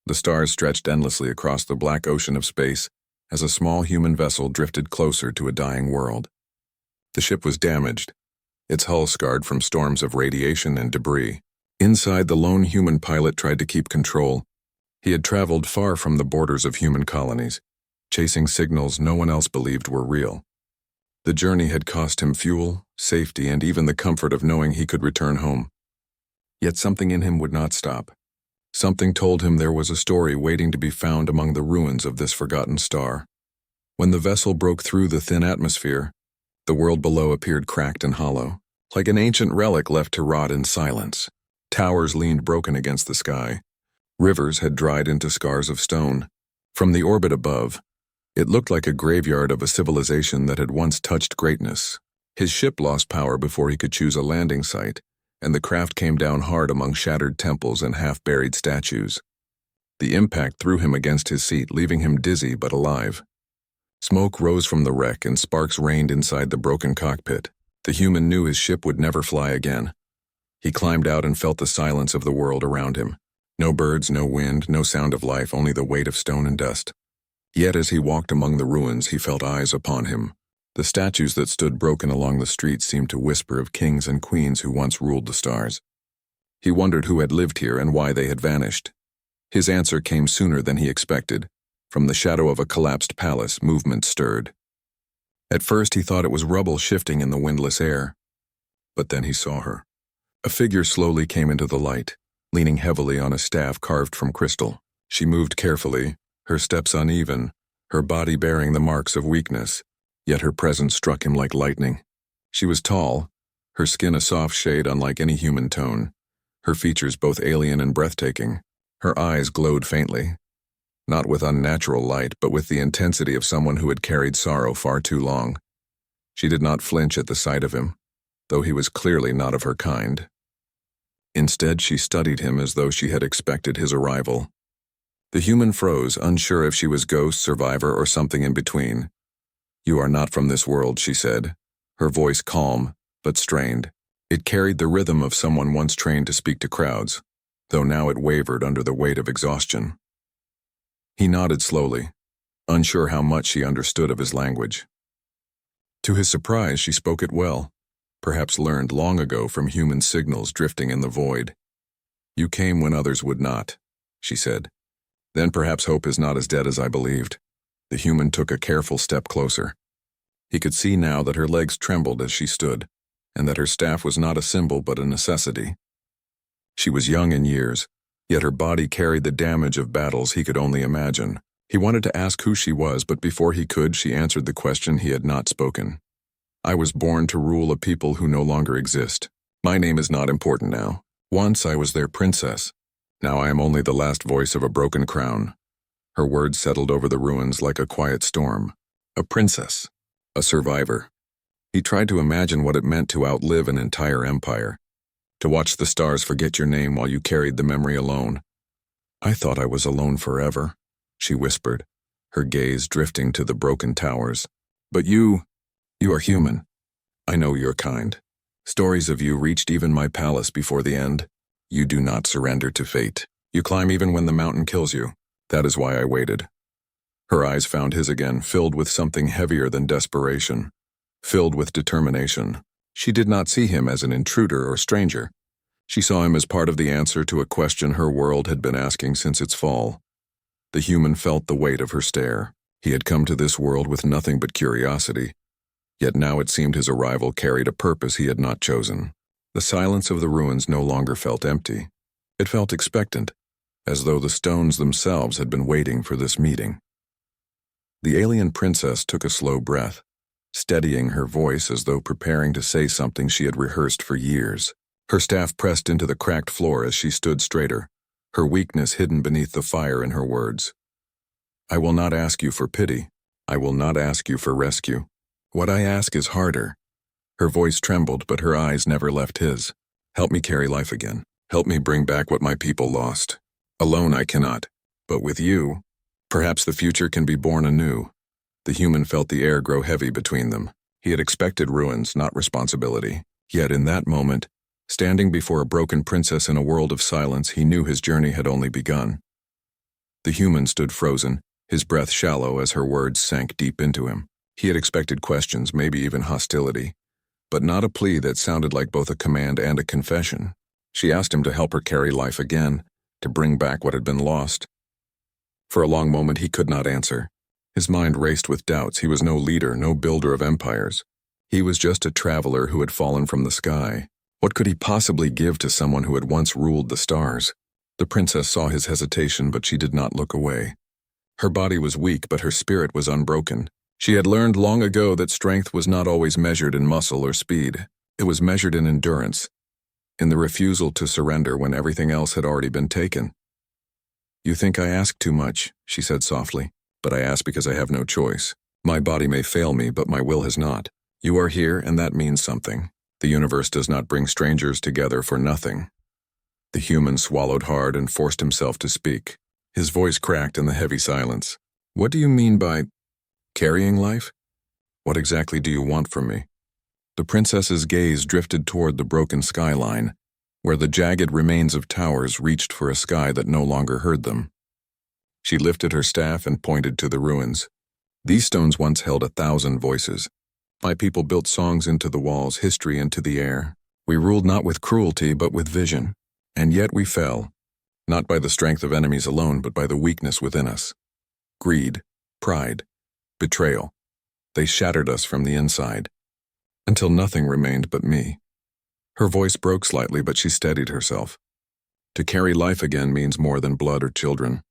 The stars stretched endlessly across the black ocean of space as a small human vessel drifted closer to a dying world. The ship was damaged, its hull scarred from storms of radiation and debris. Inside, the lone human pilot tried to keep control. He had traveled far from the borders of human colonies, chasing signals no one else believed were real. The journey had cost him fuel, safety, and even the comfort of knowing he could return home. Yet something in him would not stop. Something told him there was a story waiting to be found among the ruins of this forgotten star. When the vessel broke through the thin atmosphere, the world below appeared cracked and hollow, like an ancient relic left to rot in silence. Towers leaned broken against the sky. Rivers had dried into scars of stone. From the orbit above, it looked like a graveyard of a civilization that had once touched greatness. His ship lost power before he could choose a landing site, and the craft came down hard among shattered temples and half-buried statues. The impact threw him against his seat, leaving him dizzy but alive. Smoke rose from the wreck and sparks rained inside the broken cockpit. The human knew his ship would never fly again. He climbed out and felt the silence of the world around him. No birds, no wind, no sound of life, only the weight of stone and dust. Yet as he walked among the ruins, he felt eyes upon him. The statues that stood broken along the streets seemed to whisper of kings and queens who once ruled the stars. He wondered who had lived here and why they had vanished. His answer came sooner than he expected. From the shadow of a collapsed palace, movement stirred. At first he thought it was rubble shifting in the windless air. But then he saw her. A figure slowly came into the light, leaning heavily on a staff carved from crystal. She moved carefully, her steps uneven, her body bearing the marks of weakness. Yet her presence struck him like lightning. She was tall, her skin a soft shade unlike any human tone, her features both alien and breathtaking. Her eyes glowed faintly, not with unnatural light, but with the intensity of someone who had carried sorrow far too long. She did not flinch at the sight of him, though he was clearly not of her kind. Instead, she studied him as though she had expected his arrival. The human froze, unsure if she was ghost, survivor, or something in between. "You are not from this world," she said, her voice calm but strained. It carried the rhythm of someone once trained to speak to crowds, though now it wavered under the weight of exhaustion. He nodded slowly, unsure how much she understood of his language. To his surprise, she spoke it well, perhaps learned long ago from human signals drifting in the void. "You came when others would not," she said. "Then perhaps hope is not as dead as I believed." The human took a careful step closer. He could see now that her legs trembled as she stood, and that her staff was not a symbol but a necessity. She was young in years, yet her body carried the damage of battles he could only imagine. He wanted to ask who she was, but before he could, she answered the question he had not spoken. "I was born to rule a people who no longer exist. My name is not important now. Once I was their princess. Now I am only the last voice of a broken crown." Her words settled over the ruins like a quiet storm. A princess. A survivor. He tried to imagine what it meant to outlive an entire empire. To watch the stars forget your name while you carried the memory alone. "I thought I was alone forever," she whispered, her gaze drifting to the broken towers. "But you are human. I know your kind. Stories of you reached even my palace before the end. You do not surrender to fate. You climb even when the mountain kills you. That is why I waited." Her eyes found his again, filled with something heavier than desperation, filled with determination. She did not see him as an intruder or stranger. She saw him as part of the answer to a question her world had been asking since its fall. The human felt the weight of her stare. He had come to this world with nothing but curiosity, yet now it seemed his arrival carried a purpose he had not chosen. The silence of the ruins no longer felt empty. It felt expectant, as though the stones themselves had been waiting for this meeting. The alien princess took a slow breath, steadying her voice as though preparing to say something she had rehearsed for years. Her staff pressed into the cracked floor as she stood straighter, her weakness hidden beneath the fire in her words. "I will not ask you for pity. I will not ask you for rescue. What I ask is harder." Her voice trembled, but her eyes never left his. "Help me carry life again. Help me bring back what my people lost. Alone I cannot, but with you, perhaps the future can be born anew." The human felt the air grow heavy between them. He had expected ruins, not responsibility. Yet in that moment, standing before a broken princess in a world of silence, he knew his journey had only begun. The human stood frozen, his breath shallow as her words sank deep into him. He had expected questions, maybe even hostility, but not a plea that sounded like both a command and a confession. She asked him to help her carry life again, to bring back what had been lost. For a long moment he could not answer. His mind raced with doubts. He was no leader, no builder of empires. He was just a traveler who had fallen from the sky. What could he possibly give to someone who had once ruled the stars? The princess saw his hesitation, but she did not look away. Her body was weak, but her spirit was unbroken. She had learned long ago that strength was not always measured in muscle or speed. It was measured in endurance, in the refusal to surrender when everything else had already been taken. "You think I ask too much," she said softly, "but I ask because I have no choice. My body may fail me, but my will has not. You are here, and that means something. The universe does not bring strangers together for nothing." The human swallowed hard and forced himself to speak. His voice cracked in the heavy silence. "What do you mean by carrying life? What exactly do you want from me?" The princess's gaze drifted toward the broken skyline, where the jagged remains of towers reached for a sky that no longer heard them. She lifted her staff and pointed to the ruins. "These stones once held 1,000 voices. My people built songs into the walls, history into the air. We ruled not with cruelty, but with vision. And yet we fell, not by the strength of enemies alone, but by the weakness within us. Greed, pride, betrayal. They shattered us from the inside, until nothing remained but me." Her voice broke slightly, but she steadied herself. To carry life again means more than blood or children.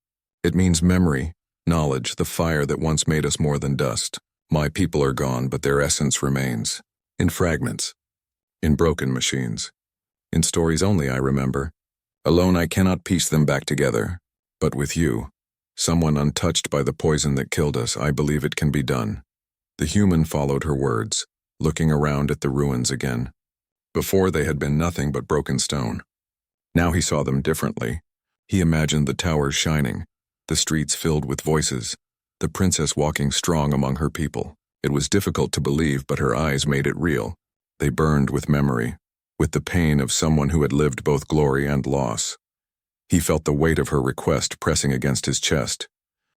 It means memory, knowledge, the fire that once made us more than dust. My people are gone, but their essence remains. In fragments. In broken machines. In stories only I remember. Alone I cannot piece them back together. But with you, someone untouched by the poison that killed us, I believe it can be done. The human followed her words, looking around at the ruins again. Before they had been nothing but broken stone. Now he saw them differently. He imagined the towers shining, the streets filled with voices, the princess walking strong among her people. It was difficult to believe, but her eyes made it real. They burned with memory, with the pain of someone who had lived both glory and loss. He felt the weight of her request pressing against his chest.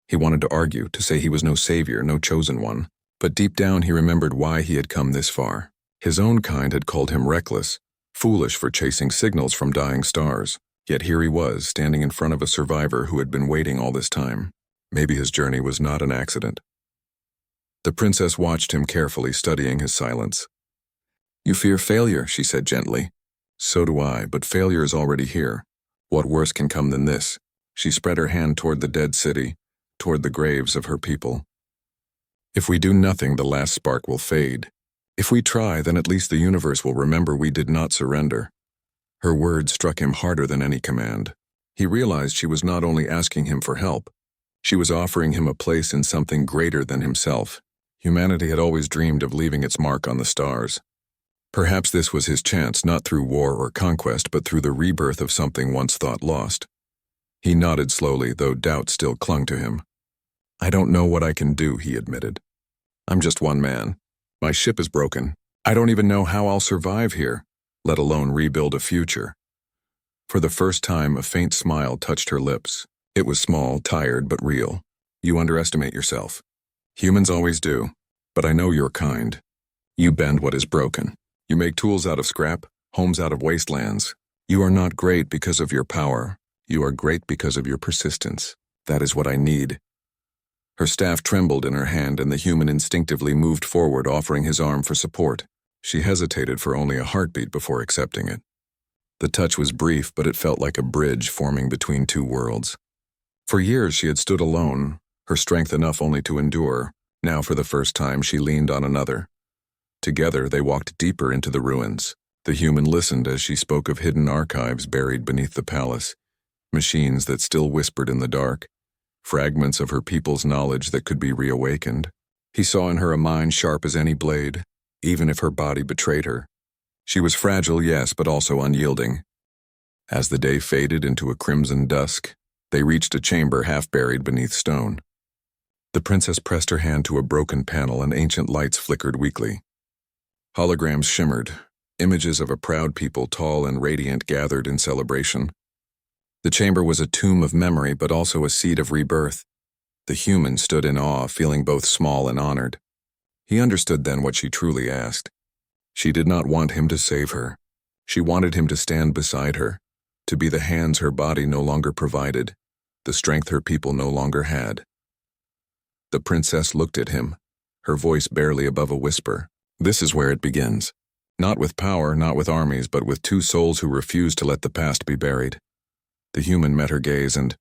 He wanted to argue, to say he was no savior, no chosen one. But deep down he remembered why he had come this far. His own kind had called him reckless, foolish for chasing signals from dying stars. Yet here he was, standing in front of a survivor who had been waiting all this time. Maybe his journey was not an accident. The princess watched him carefully, studying his silence. "You fear failure," she said gently. "So do I, but failure is already here. What worse can come than this?" She spread her hand toward the dead city, toward the graves of her people. "If we do nothing, the last spark will fade. If we try, then at least the universe will remember we did not surrender." Her words struck him harder than any command. He realized she was not only asking him for help, she was offering him a place in something greater than himself. Humanity had always dreamed of leaving its mark on the stars. Perhaps this was his chance, not through war or conquest, but through the rebirth of something once thought lost. He nodded slowly, though doubt still clung to him. "I don't know what I can do," he admitted. "I'm just one man. My ship is broken. I don't even know how I'll survive here, let alone rebuild a future." For the first time, a faint smile touched her lips. It was small, tired, but real. "You underestimate yourself. Humans always do, but I know your kind. You bend what is broken. You make tools out of scrap, homes out of wastelands. You are not great because of your power. You are great because of your persistence. That is what I need." Her staff trembled in her hand, and the human instinctively moved forward, offering his arm for support. She hesitated for only a heartbeat before accepting it. The touch was brief, but it felt like a bridge forming between two worlds. For years she had stood alone, her strength enough only to endure. Now for the first time she leaned on another. Together they walked deeper into the ruins. The human listened as she spoke of hidden archives buried beneath the palace, machines that still whispered in the dark, fragments of her people's knowledge that could be reawakened. He saw in her a mind sharp as any blade, even if her body betrayed her. She was fragile, yes, but also unyielding. As the day faded into a crimson dusk, they reached a chamber half buried beneath stone. The princess pressed her hand to a broken panel, and ancient lights flickered weakly. Holograms shimmered, images of a proud people, tall and radiant, gathered in celebration. The chamber was a tomb of memory, but also a seed of rebirth. The human stood in awe, feeling both small and honored. He understood then what she truly asked. She did not want him to save her. She wanted him to stand beside her, to be the hands her body no longer provided, the strength her people no longer had. The princess looked at him, her voice barely above a whisper. This is where it begins. Not with power, not with armies, but with two souls who refuse to let the past be buried. The human met her gaze and,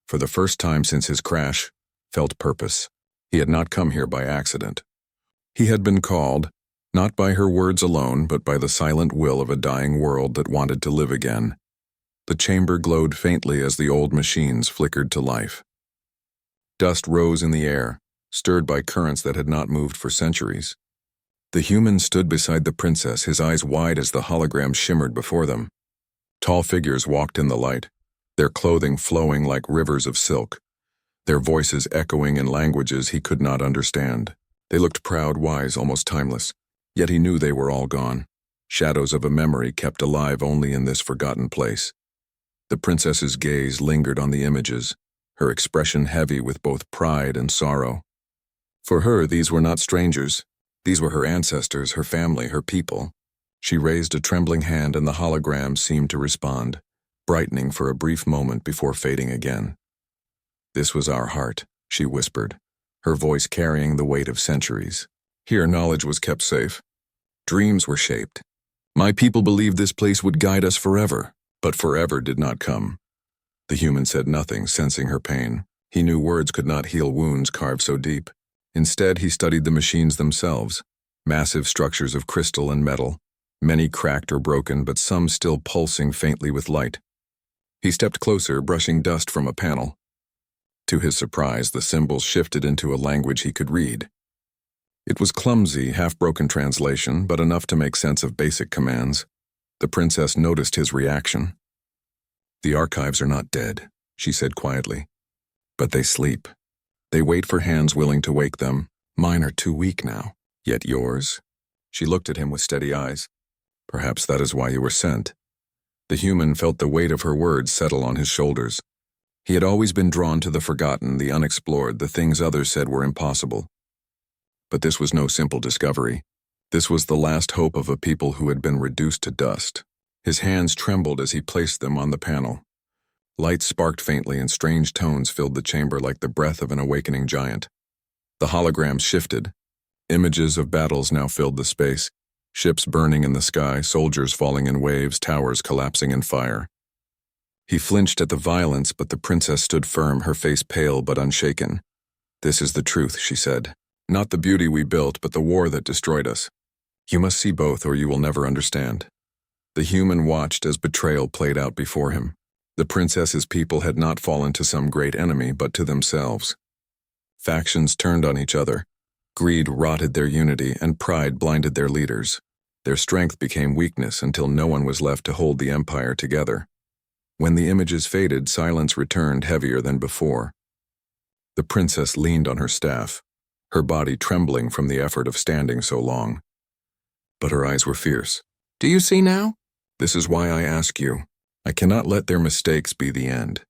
for the first time since his crash, felt purpose. He had not come here by accident. He had been called, not by her words alone, but by the silent will of a dying world that wanted to live again. The chamber glowed faintly as the old machines flickered to life. Dust rose in the air, stirred by currents that had not moved for centuries. The human stood beside the princess, his eyes wide as the hologram shimmered before them. Tall figures walked in the light, their clothing flowing like rivers of silk, their voices echoing in languages he could not understand. They looked proud, wise, almost timeless, yet he knew they were all gone, shadows of a memory kept alive only in this forgotten place. The princess's gaze lingered on the images, her expression heavy with both pride and sorrow. For her, these were not strangers. These were her ancestors, her family, her people. She raised a trembling hand and the hologram seemed to respond, brightening for a brief moment before fading again. This was our heart, she whispered, her voice carrying the weight of centuries. Here knowledge was kept safe. Dreams were shaped. My people believed this place would guide us forever, but forever did not come. The human said nothing, sensing her pain. He knew words could not heal wounds carved so deep. Instead, he studied the machines themselves, massive structures of crystal and metal, many cracked or broken, but some still pulsing faintly with light. He stepped closer, brushing dust from a panel. To his surprise, the symbols shifted into a language he could read. It was clumsy, half-broken translation, but enough to make sense of basic commands. The princess noticed his reaction. The archives are not dead, she said quietly, but they sleep. They wait for hands willing to wake them. Mine are too weak now. Yet yours? She looked at him with steady eyes. Perhaps that is why you were sent. The human felt the weight of her words settle on his shoulders. He had always been drawn to the forgotten, the unexplored, the things others said were impossible. But this was no simple discovery. This was the last hope of a people who had been reduced to dust. His hands trembled as he placed them on the panel. Light sparked faintly and strange tones filled the chamber like the breath of an awakening giant. The holograms shifted. Images of battles now filled the space. Ships burning in the sky, soldiers falling in waves, towers collapsing in fire. He flinched at the violence, but the princess stood firm, her face pale but unshaken. This is the truth, she said. Not the beauty we built, but the war that destroyed us. You must see both or you will never understand. The human watched as betrayal played out before him. The princess's people had not fallen to some great enemy, but to themselves. Factions turned on each other. Greed rotted their unity, and pride blinded their leaders. Their strength became weakness until no one was left to hold the empire together. When the images faded, silence returned heavier than before. The princess leaned on her staff, her body trembling from the effort of standing so long. But her eyes were fierce. Do you see now? This is why I ask you. I cannot let their mistakes be the end.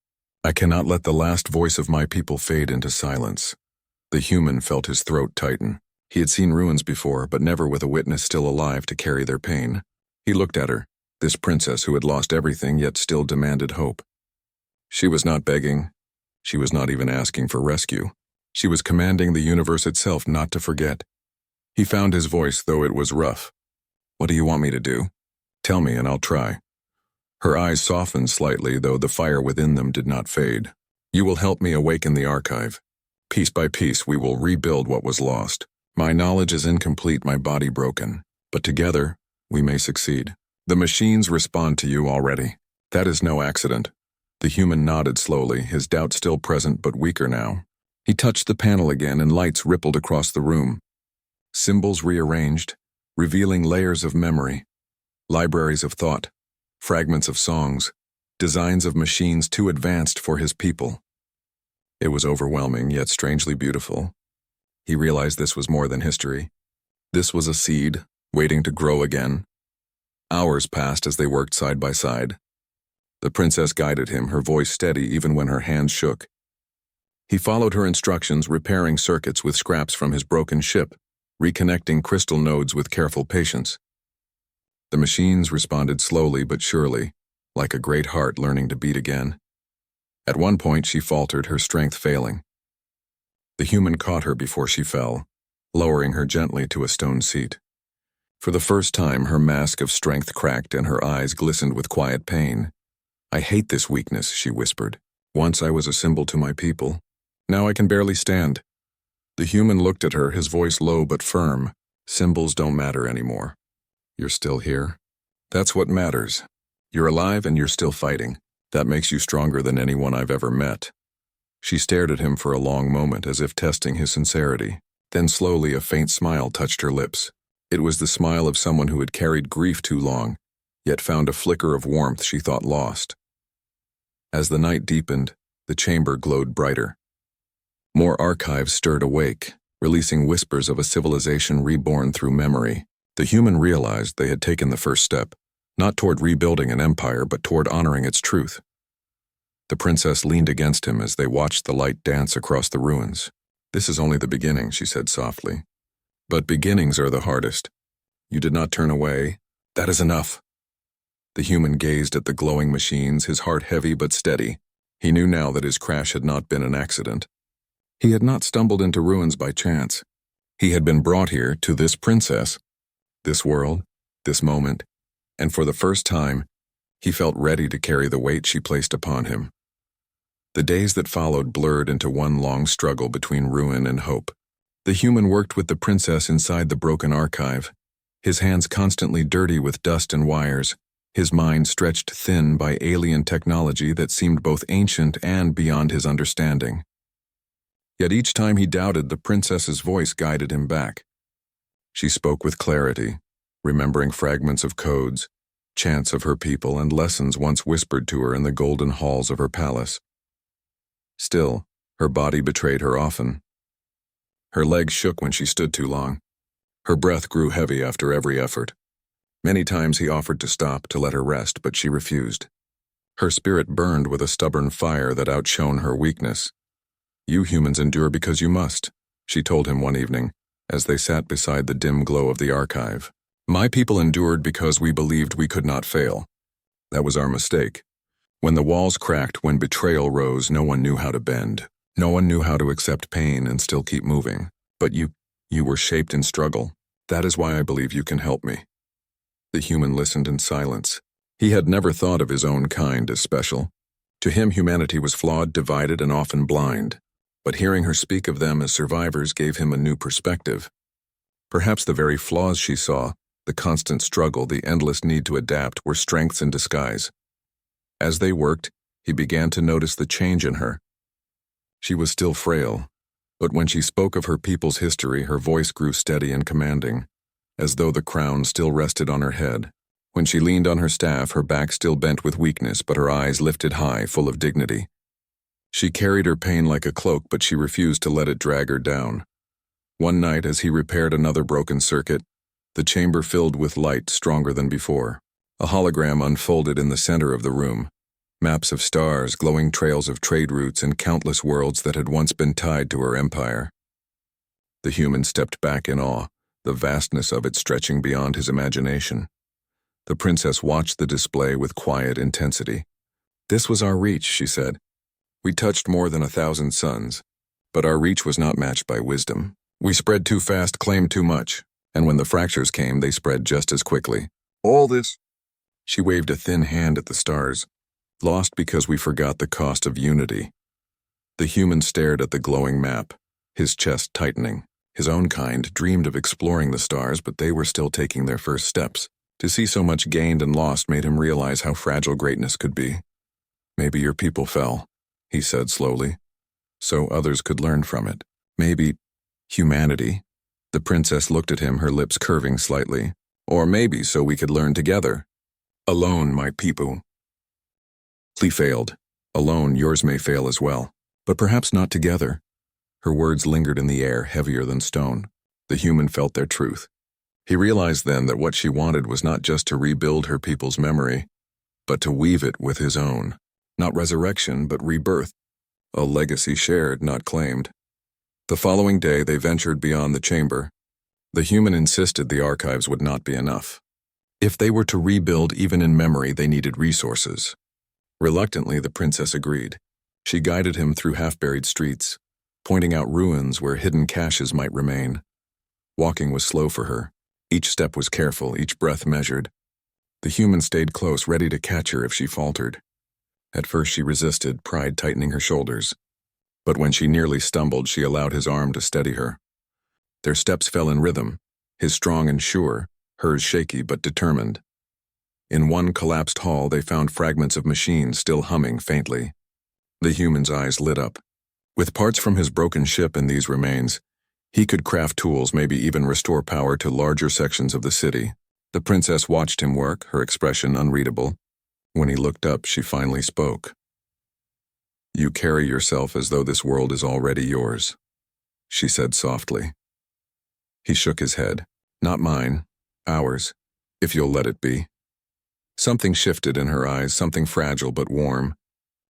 I cannot let the last voice of my people fade into silence. The human felt his throat tighten. He had seen ruins before, but never with a witness still alive to carry their pain. He looked at her, this princess who had lost everything yet still demanded hope. She was not begging. She was not even asking for rescue. She was commanding the universe itself not to forget. He found his voice, though it was rough. What do you want me to do? Tell me and I'll try. Her eyes softened slightly, though the fire within them did not fade. You will help me awaken the archive. Piece by piece, we will rebuild what was lost. My knowledge is incomplete, my body broken. But together, we may succeed. The machines respond to you already. That is no accident. The human nodded slowly, his doubt still present but weaker now. He touched the panel again and lights rippled across the room. Symbols rearranged, revealing layers of memory, libraries of thought, fragments of songs, designs of machines too advanced for his people. It was overwhelming, yet strangely beautiful. He realized this was more than history. This was a seed, waiting to grow again. Hours passed as they worked side by side. The princess guided him, her voice steady even when her hands shook. He followed her instructions, repairing circuits with scraps from his broken ship, reconnecting crystal nodes with careful patience. The machines responded slowly but surely, like a great heart learning to beat again. At one point she faltered, her strength failing. The human caught her before she fell, lowering her gently to a stone seat. For the first time, her mask of strength cracked and her eyes glistened with quiet pain. "I hate this weakness," she whispered. "Once I was a symbol to my people. Now I can barely stand." The human looked at her, his voice low but firm. "Symbols don't matter anymore. You're still here. That's what matters. You're alive and you're still fighting. That makes you stronger than anyone I've ever met." She stared at him for a long moment, as if testing his sincerity. Then slowly a faint smile touched her lips. It was the smile of someone who had carried grief too long, yet found a flicker of warmth she thought lost. As the night deepened, the chamber glowed brighter. More archives stirred awake, releasing whispers of a civilization reborn through memory. The human realized they had taken the first step, not toward rebuilding an empire, but toward honoring its truth. The princess leaned against him as they watched the light dance across the ruins. "This is only the beginning," she said softly. "But beginnings are the hardest. You did not turn away. That is enough." The human gazed at the glowing machines, his heart heavy but steady. He knew now that his crash had not been an accident. He had not stumbled into ruins by chance. He had been brought here to this princess, this world, this moment, and for the first time, he felt ready to carry the weight she placed upon him. The days that followed blurred into one long struggle between ruin and hope. The human worked with the princess inside the broken archive, his hands constantly dirty with dust and wires, his mind stretched thin by alien technology that seemed both ancient and beyond his understanding. Yet each time he doubted, the princess's voice guided him back. She spoke with clarity, remembering fragments of codes, chants of her people, and lessons once whispered to her in the golden halls of her palace. Still, her body betrayed her often. Her legs shook when she stood too long. Her breath grew heavy after every effort. Many times he offered to stop, to let her rest, but she refused. Her spirit burned with a stubborn fire that outshone her weakness. "You humans endure because you must," she told him one evening, as they sat beside the dim glow of the archive. "My people endured because we believed we could not fail. That was our mistake. When the walls cracked, when betrayal rose, no one knew how to bend. No one knew how to accept pain and still keep moving. But you were shaped in struggle. That is why I believe you can help me." The human listened in silence. He had never thought of his own kind as special. To him, humanity was flawed, divided, and often blind. But hearing her speak of them as survivors gave him a new perspective. Perhaps the very flaws she saw, the constant struggle, the endless need to adapt, were strengths in disguise. As they worked, he began to notice the change in her. She was still frail, but when she spoke of her people's history, her voice grew steady and commanding, as though the crown still rested on her head. When she leaned on her staff, her back still bent with weakness, but her eyes lifted high, full of dignity. She carried her pain like a cloak, but she refused to let it drag her down. One night, as he repaired another broken circuit, the chamber filled with light stronger than before. A hologram unfolded in the center of the room. Maps of stars, glowing trails of trade routes, and countless worlds that had once been tied to her empire. The human stepped back in awe, the vastness of it stretching beyond his imagination. The princess watched the display with quiet intensity. "This was our reach," she said. "We touched more than 1,000 suns, but our reach was not matched by wisdom. We spread too fast, claimed too much, and when the fractures came, they spread just as quickly. All this..." She waved a thin hand at the stars. "Lost because we forgot the cost of unity." The human stared at the glowing map, his chest tightening. His own kind dreamed of exploring the stars, but they were still taking their first steps. To see so much gained and lost made him realize how fragile greatness could be. "Maybe your people fell," he said slowly, "so others could learn from it. Maybe humanity." The princess looked at him, her lips curving slightly. "Or maybe so we could learn together. Alone, my people." He failed. Alone, yours may fail as well. But perhaps not together. Her words lingered in the air, heavier than stone. The human felt their truth. He realized then that what she wanted was not just to rebuild her people's memory, but to weave it with his own. Not resurrection, but rebirth. A legacy shared, not claimed. The following day, they ventured beyond the chamber. The human insisted the archives would not be enough. If they were to rebuild even in memory, they needed resources. Reluctantly, the princess agreed. She guided him through half-buried streets, pointing out ruins where hidden caches might remain. Walking was slow for her. Each step was careful, each breath measured. The human stayed close, ready to catch her if she faltered. At first she resisted, pride tightening her shoulders. But when she nearly stumbled, she allowed his arm to steady her. Their steps fell in rhythm, his strong and sure, hers shaky but determined. In one collapsed hall, they found fragments of machines still humming faintly. The human's eyes lit up. With parts from his broken ship in these remains, he could craft tools, maybe even restore power to larger sections of the city. The princess watched him work, her expression unreadable. When he looked up, she finally spoke. "You carry yourself as though this world is already yours," she said softly. He shook his head. "Not mine, ours, if you'll let it be." Something shifted in her eyes, something fragile but warm.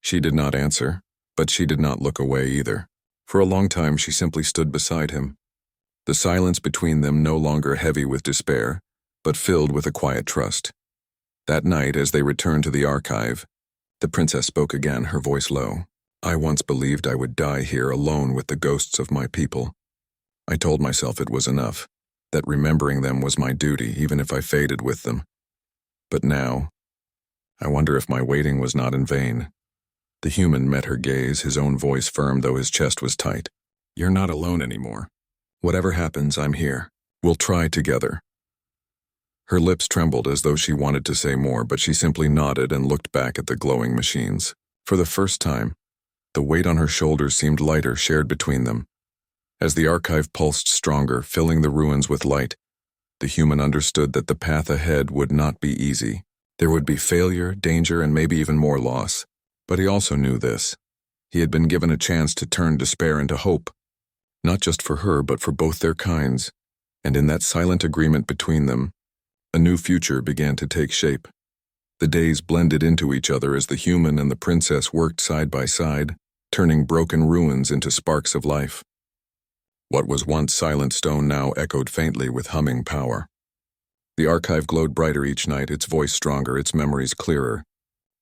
She did not answer, but she did not look away either. For a long time she simply stood beside him. The silence between them no longer heavy with despair, but filled with a quiet trust. That night, as they returned to the archive, the princess spoke again, her voice low. "I once believed I would die here alone with the ghosts of my people. I told myself it was enough, that remembering them was my duty, even if I faded with them. But now, I wonder if my waiting was not in vain." The human met her gaze, his own voice firm though his chest was tight. "You're not alone anymore. Whatever happens, I'm here. We'll try together." Her lips trembled as though she wanted to say more, but she simply nodded and looked back at the glowing machines. For the first time, the weight on her shoulders seemed lighter, shared between them. As the archive pulsed stronger, filling the ruins with light, the human understood that the path ahead would not be easy. There would be failure, danger, and maybe even more loss. But he also knew this. He had been given a chance to turn despair into hope, not just for her, but for both their kinds. And in that silent agreement between them, a new future began to take shape. The days blended into each other as the human and the princess worked side by side, turning broken ruins into sparks of life. What was once silent stone now echoed faintly with humming power. The archive glowed brighter each night, its voice stronger, its memories clearer.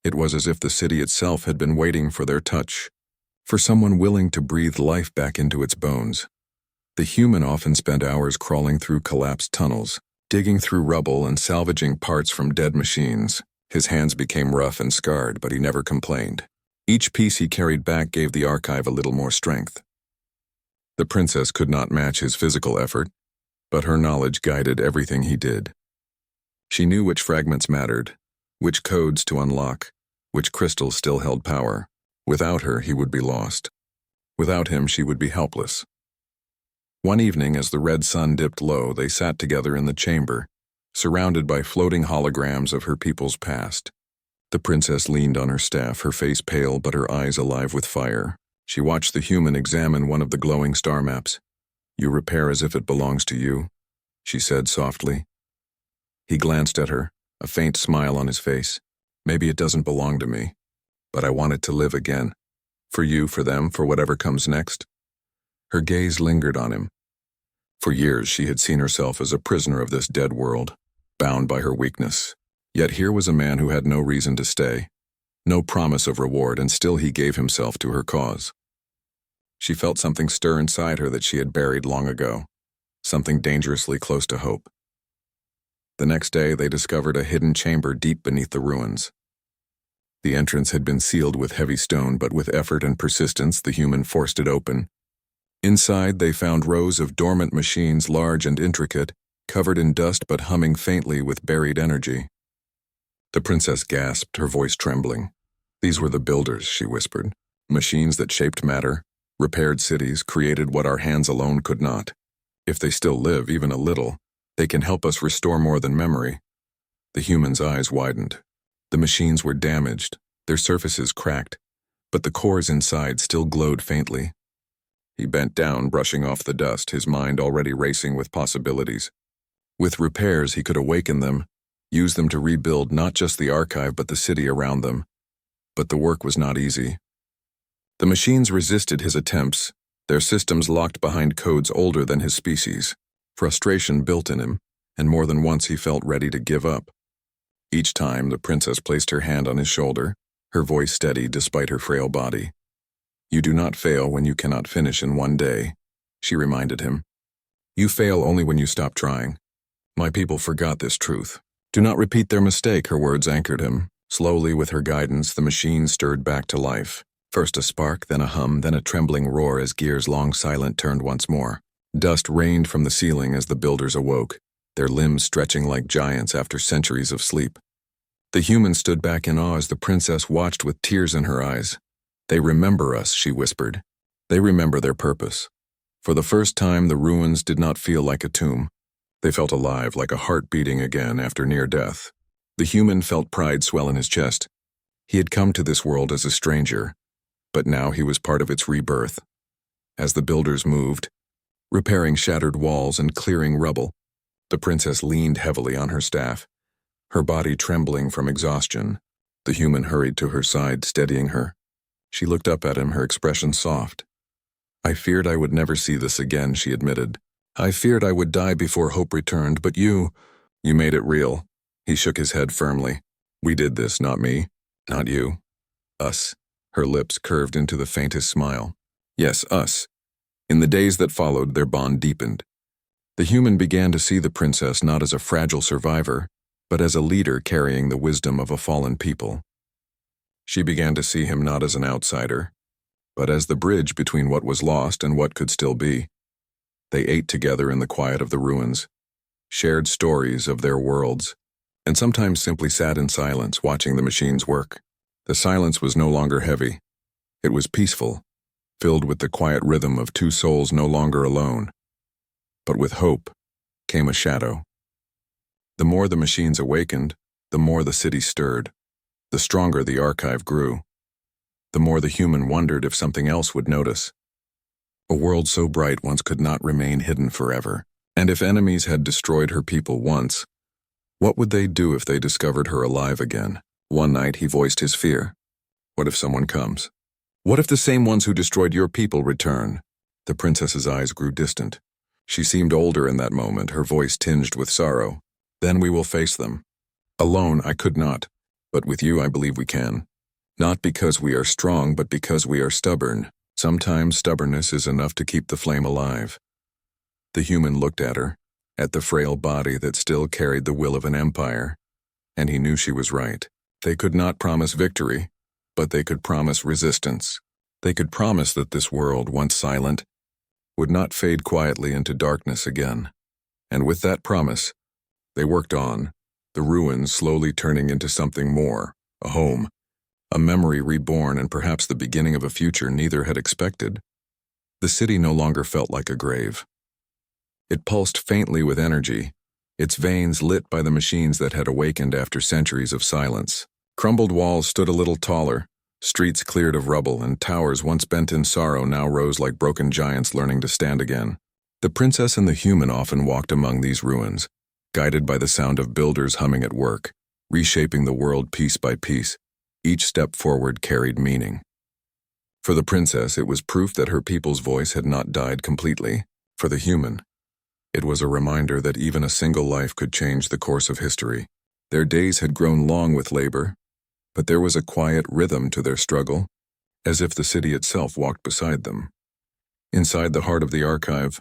It was as if the city itself had been waiting for their touch, for someone willing to breathe life back into its bones. The human often spent hours crawling through collapsed tunnels, digging through rubble and salvaging parts from dead machines. His hands became rough and scarred, but he never complained. Each piece he carried back gave the archive a little more strength. The princess could not match his physical effort, but her knowledge guided everything he did. She knew which fragments mattered, which codes to unlock, which crystals still held power. Without her, he would be lost. Without him, she would be helpless. One evening, as the red sun dipped low, they sat together in the chamber, surrounded by floating holograms of her people's past. The princess leaned on her staff, her face pale but her eyes alive with fire. She watched the human examine one of the glowing star maps. "You repair as if it belongs to you," she said softly. He glanced at her, a faint smile on his face. "Maybe it doesn't belong to me, but I want it to live again. For you, for them, for whatever comes next." Her gaze lingered on him. For years she had seen herself as a prisoner of this dead world, bound by her weakness. Yet here was a man who had no reason to stay, no promise of reward, and still he gave himself to her cause. She felt something stir inside her that she had buried long ago, something dangerously close to hope. The next day, they discovered a hidden chamber deep beneath the ruins. The entrance had been sealed with heavy stone, but with effort and persistence, the human forced it open. Inside, they found rows of dormant machines, large and intricate, covered in dust but humming faintly with buried energy. The princess gasped, her voice trembling. "These were the builders," she whispered. "Machines that shaped matter, repaired cities, created what our hands alone could not. If they still live, even a little, they can help us restore more than memory." The human's eyes widened. The machines were damaged, their surfaces cracked, but the cores inside still glowed faintly. He bent down, brushing off the dust, his mind already racing with possibilities. With repairs, he could awaken them, use them to rebuild not just the archive but the city around them. But the work was not easy. The machines resisted his attempts, their systems locked behind codes older than his species. Frustration built in him, and more than once he felt ready to give up. Each time, the princess placed her hand on his shoulder, her voice steady despite her frail body. "You do not fail when you cannot finish in one day," she reminded him. "You fail only when you stop trying. My people forgot this truth. Do not repeat their mistake," her words anchored him. Slowly, with her guidance, the machine stirred back to life. First a spark, then a hum, then a trembling roar as gears long silent turned once more. Dust rained from the ceiling as the builders awoke, their limbs stretching like giants after centuries of sleep. The humans stood back in awe as the princess watched with tears in her eyes. "They remember us," she whispered. "They remember their purpose." For the first time, the ruins did not feel like a tomb. They felt alive, like a heart beating again after near death. The human felt pride swell in his chest. He had come to this world as a stranger, but now he was part of its rebirth. As the builders moved, repairing shattered walls and clearing rubble, the princess leaned heavily on her staff, her body trembling from exhaustion. The human hurried to her side, steadying her. She looked up at him, her expression soft. "I feared I would never see this again," she admitted. "I feared I would die before hope returned, but you made it real." He shook his head firmly. "We did this, not me, not you. Us." Her lips curved into the faintest smile. "Yes, us." In the days that followed, their bond deepened. The human began to see the princess not as a fragile survivor, but as a leader carrying the wisdom of a fallen people. She began to see him not as an outsider, but as the bridge between what was lost and what could still be. They ate together in the quiet of the ruins, shared stories of their worlds, and sometimes simply sat in silence watching the machines work. The silence was no longer heavy. It was peaceful, filled with the quiet rhythm of two souls no longer alone. But with hope came a shadow. The more the machines awakened, the more the city stirred. The stronger the archive grew. The more the human wondered if something else would notice. A world so bright once could not remain hidden forever. And if enemies had destroyed her people once, what would they do if they discovered her alive again? One night he voiced his fear. What if someone comes? What if the same ones who destroyed your people return? The princess's eyes grew distant. She seemed older in that moment, her voice tinged with sorrow. "Then we will face them. Alone I could not, but with you I believe we can. Not because we are strong, but because we are stubborn. Sometimes stubbornness is enough to keep the flame alive." The human looked at her, at the frail body that still carried the will of an empire, and he knew she was right. They could not promise victory, but they could promise resistance. They could promise that this world, once silent, would not fade quietly into darkness again. And with that promise, they worked on, the ruins slowly turning into something more, a home, a memory reborn, and perhaps the beginning of a future neither had expected. The city no longer felt like a grave. It pulsed faintly with energy, its veins lit by the machines that had awakened after centuries of silence. Crumbled walls stood a little taller, streets cleared of rubble, and towers once bent in sorrow now rose like broken giants learning to stand again. The princess and the human often walked among these ruins, guided by the sound of builders humming at work, reshaping the world piece by piece. Each step forward carried meaning. For the princess, it was proof that her people's voice had not died completely. For the human, it was a reminder that even a single life could change the course of history. Their days had grown long with labor, but there was a quiet rhythm to their struggle, as if the city itself walked beside them. Inside the heart of the archive,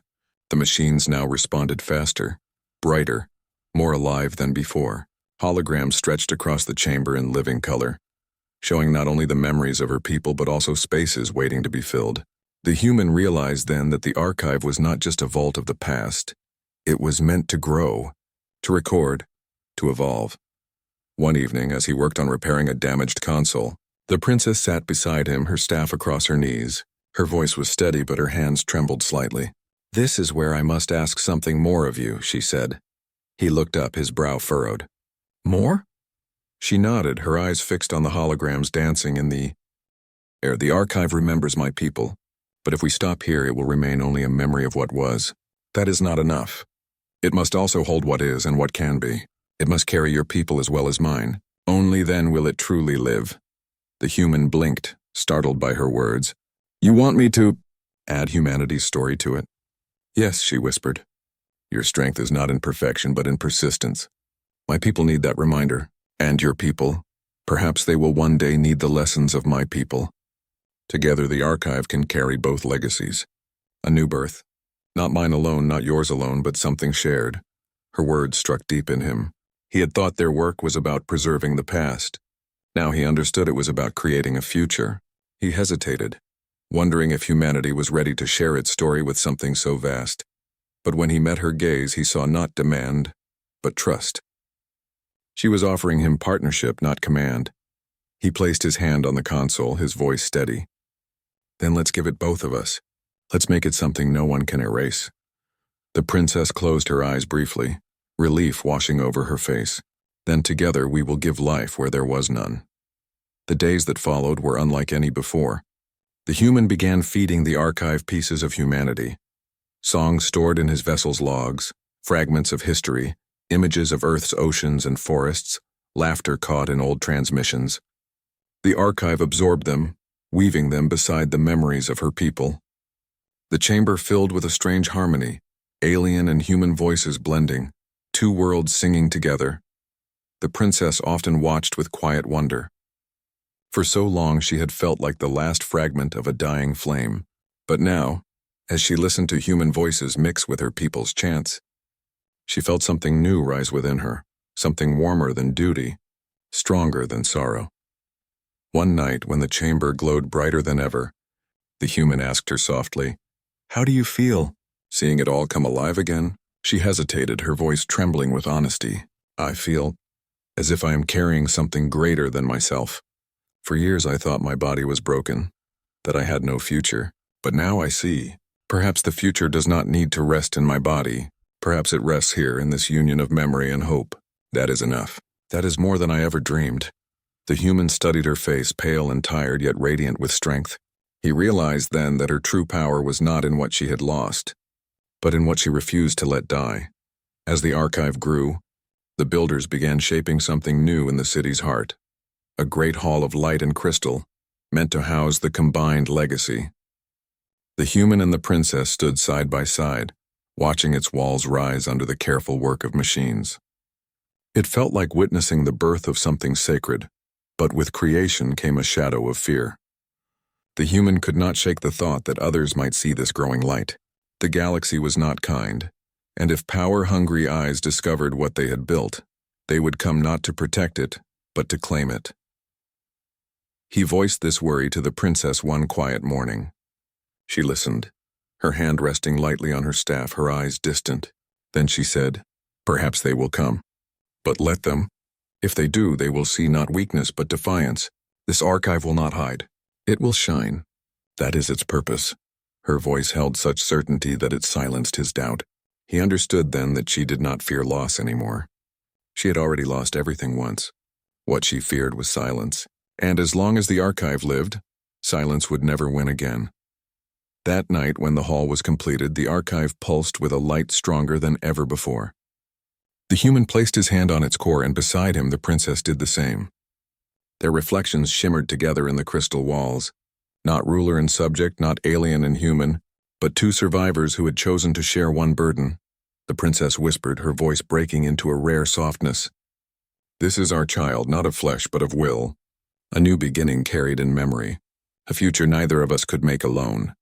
the machines now responded faster, brighter, more alive than before. Holograms stretched across the chamber in living color, showing not only the memories of her people but also spaces waiting to be filled. The human realized then that the archive was not just a vault of the past. It was meant to grow, to record, to evolve. One evening, as he worked on repairing a damaged console, the princess sat beside him, her staff across her knees. Her voice was steady, but her hands trembled slightly. "This is where I must ask something more of you," she said. He looked up, his brow furrowed. "More?" She nodded, her eyes fixed on the holograms dancing in the air. "The archive remembers my people, but if we stop here, it will remain only a memory of what was. That is not enough. It must also hold what is and what can be. It must carry your people as well as mine. Only then will it truly live." The human blinked, startled by her words. "You want me to add humanity's story to it?" "Yes," she whispered. "Your strength is not in perfection but in persistence. My people need that reminder. And your people. Perhaps they will one day need the lessons of my people. Together the archive can carry both legacies. A new birth. Not mine alone, not yours alone, but something shared." Her words struck deep in him. He had thought their work was about preserving the past. Now he understood it was about creating a future. He hesitated, wondering if humanity was ready to share its story with something so vast. But when he met her gaze, he saw not demand, but trust. She was offering him partnership, not command. He placed his hand on the console, his voice steady. "Then let's give it both of us. Let's make it something no one can erase." The princess closed her eyes briefly, relief washing over her face. "Then together we will give life where there was none." The days that followed were unlike any before. The human began feeding the archive pieces of humanity. Songs stored in his vessel's logs, fragments of history, images of Earth's oceans and forests, laughter caught in old transmissions. The archive absorbed them, weaving them beside the memories of her people. The chamber filled with a strange harmony, alien and human voices blending, two worlds singing together. The princess often watched with quiet wonder. For so long she had felt like the last fragment of a dying flame. But now, as she listened to human voices mix with her people's chants, she felt something new rise within her, something warmer than duty, stronger than sorrow. One night, when the chamber glowed brighter than ever, the human asked her softly, "How do you feel, seeing it all come alive again?" She hesitated, her voice trembling with honesty. "I feel as if I am carrying something greater than myself. For years I thought my body was broken, that I had no future. But now I see, perhaps the future does not need to rest in my body. Perhaps it rests here in this union of memory and hope. That is enough. That is more than I ever dreamed." The human studied her face, pale and tired yet radiant with strength. He realized then that her true power was not in what she had lost, but in what she refused to let die. As the archive grew, the builders began shaping something new in the city's heart. A great hall of light and crystal, meant to house the combined legacy. The human and the princess stood side by side, watching its walls rise under the careful work of machines. It felt like witnessing the birth of something sacred, but with creation came a shadow of fear. The human could not shake the thought that others might see this growing light. The galaxy was not kind, and if power-hungry eyes discovered what they had built, they would come not to protect it, but to claim it. He voiced this worry to the princess one quiet morning. She listened, her hand resting lightly on her staff, her eyes distant. Then she said, "Perhaps they will come. But let them. If they do, they will see not weakness but defiance. This archive will not hide. It will shine. That is its purpose." Her voice held such certainty that it silenced his doubt. He understood then that she did not fear loss anymore. She had already lost everything once. What she feared was silence. And as long as the archive lived, silence would never win again. That night, when the hall was completed, the archive pulsed with a light stronger than ever before. The human placed his hand on its core, and beside him the princess did the same. Their reflections shimmered together in the crystal walls, not ruler and subject, not alien and human, but two survivors who had chosen to share one burden. The princess whispered, her voice breaking into a rare softness. "This is our child, not of flesh but of will. A new beginning carried in memory, a future neither of us could make alone."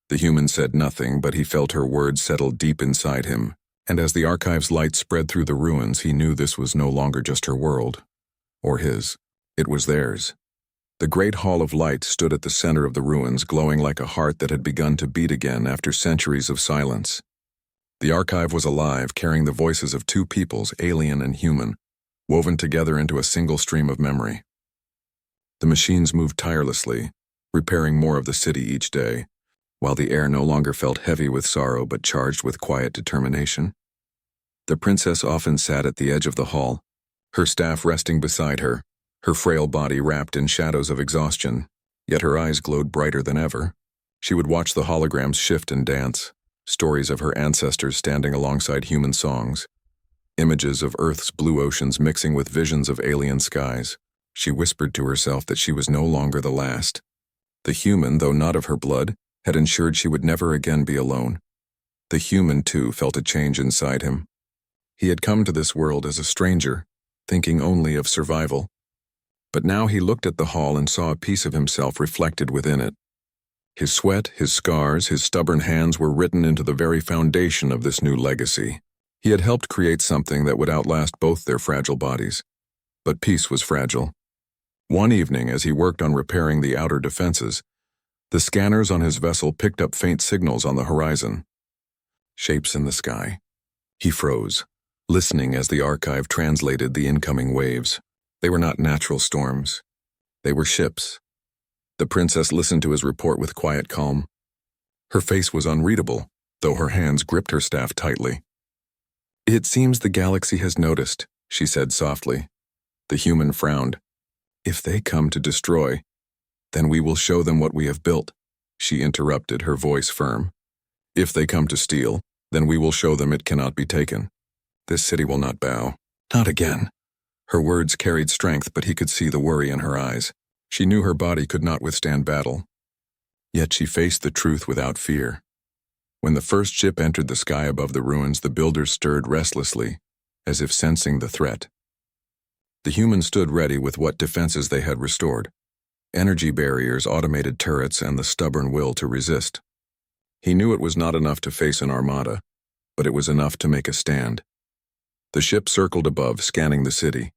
The human said nothing, but he felt her words settle deep inside him, and as the archive's light spread through the ruins, he knew this was no longer just her world, or his. It was theirs. The great hall of light stood at the center of the ruins, glowing like a heart that had begun to beat again after centuries of silence. The archive was alive, carrying the voices of two peoples, alien and human, woven together into a single stream of memory. The machines moved tirelessly, repairing more of the city each day, while the air no longer felt heavy with sorrow but charged with quiet determination. The princess often sat at the edge of the hall, her staff resting beside her, her frail body wrapped in shadows of exhaustion, yet her eyes glowed brighter than ever. She would watch the holograms shift and dance, stories of her ancestors standing alongside human songs. images of Earth's blue oceans mixing with visions of alien skies. She whispered to herself that she was no longer the last. The human, though not of her blood, had ensured she would never again be alone. The human, too, felt a change inside him. He had come to this world as a stranger, thinking only of survival. But now he looked at the hall and saw a piece of himself reflected within it. His sweat, his scars, his stubborn hands were written into the very foundation of this new legacy. He had helped create something that would outlast both their fragile bodies. But peace was fragile. One evening, as he worked on repairing the outer defenses, the scanners on his vessel picked up faint signals on the horizon. Shapes in the sky. He froze, listening as the archive translated the incoming waves. They were not natural storms. They were ships. The princess listened to his report with quiet calm. Her face was unreadable, though her hands gripped her staff tightly. "It seems the galaxy has noticed," she said softly. The human frowned. "If they come to destroy, then we will show them what we have built," she interrupted, her voice firm. "If they come to steal, then we will show them it cannot be taken. This city will not bow. Not again." Her words carried strength, but he could see the worry in her eyes. She knew her body could not withstand battle. Yet she faced the truth without fear. When the first ship entered the sky above the ruins, the builders stirred restlessly, as if sensing the threat. The humans stood ready with what defenses they had restored: energy barriers, automated turrets, and the stubborn will to resist. He knew it was not enough to face an armada, but it was enough to make a stand. The ship circled above, scanning the city.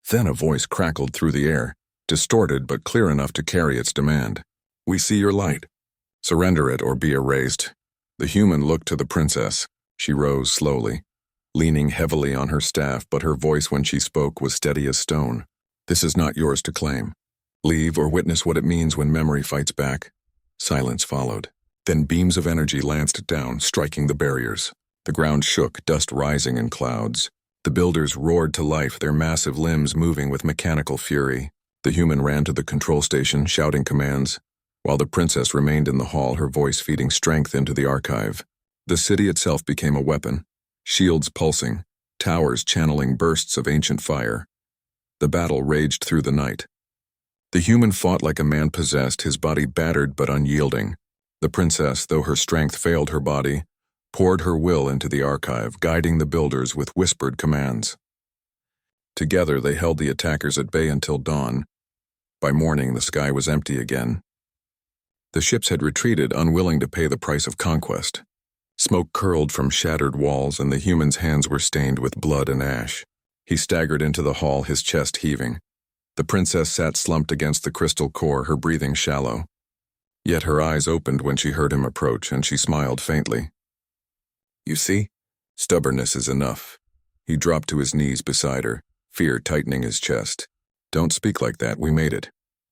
Then a voice crackled through the air, distorted but clear enough to carry its demand. "We see your light. Surrender it or be erased." The human looked to the princess. She rose slowly, leaning heavily on her staff, but her voice when she spoke was steady as stone. "This is not yours to claim. Leave or witness what it means when memory fights back." Silence followed. Then beams of energy lanced down, striking the barriers. The ground shook, dust rising in clouds. The builders roared to life, their massive limbs moving with mechanical fury. The human ran to the control station, shouting commands, while the princess remained in the hall, her voice feeding strength into the archive. The city itself became a weapon, shields pulsing, towers channeling bursts of ancient fire. The battle raged through the night. The human fought like a man possessed, his body battered but unyielding. The princess, though her strength failed her body, poured her will into the archive, guiding the builders with whispered commands. Together they held the attackers at bay until dawn. By morning the sky was empty again. The ships had retreated, unwilling to pay the price of conquest. Smoke curled from shattered walls, and the human's hands were stained with blood and ash. He staggered into the hall, his chest heaving. The princess sat slumped against the crystal core, her breathing shallow. Yet her eyes opened when she heard him approach, and she smiled faintly. "You see? Stubbornness is enough." He dropped to his knees beside her, fear tightening his chest. "Don't speak like that, we made it.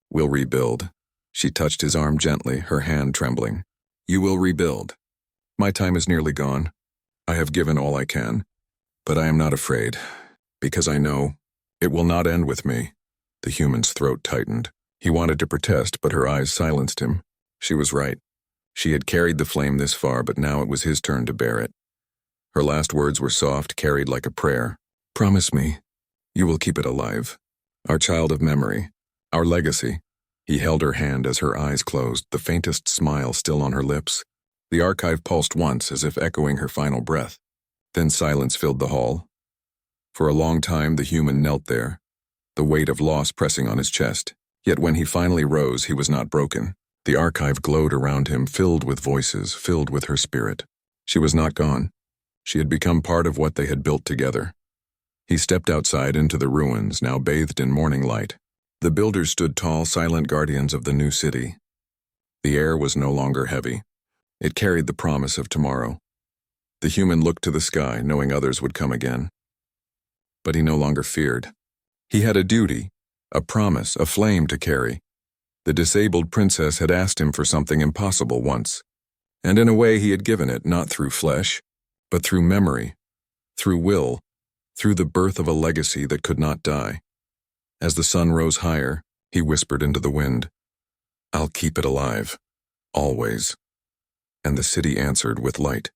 We'll rebuild." She touched his arm gently, her hand trembling. "You will rebuild. My time is nearly gone. I have given all I can. But I am not afraid, because I know it will not end with me." The human's throat tightened. He wanted to protest, but her eyes silenced him. She was right. She had carried the flame this far, but now it was his turn to bear it. Her last words were soft, carried like a prayer. "Promise me, you will keep it alive. Our child of memory, our legacy." He held her hand as her eyes closed, the faintest smile still on her lips. The archive pulsed once, as if echoing her final breath. Then silence filled the hall. For a long time the human knelt there, the weight of loss pressing on his chest. Yet when he finally rose, he was not broken. The archive glowed around him, filled with voices, filled with her spirit. She was not gone. She had become part of what they had built together. He stepped outside into the ruins, now bathed in morning light. The builders stood tall, silent guardians of the new city. The air was no longer heavy. It carried the promise of tomorrow. The human looked to the sky, knowing others would come again. But he no longer feared. He had a duty, a promise, a flame to carry. The disabled princess had asked him for something impossible once, and in a way he had given it, not through flesh, but through memory, through will, through the birth of a legacy that could not die. As the sun rose higher, he whispered into the wind, "I'll keep it alive, always." And the city answered with light.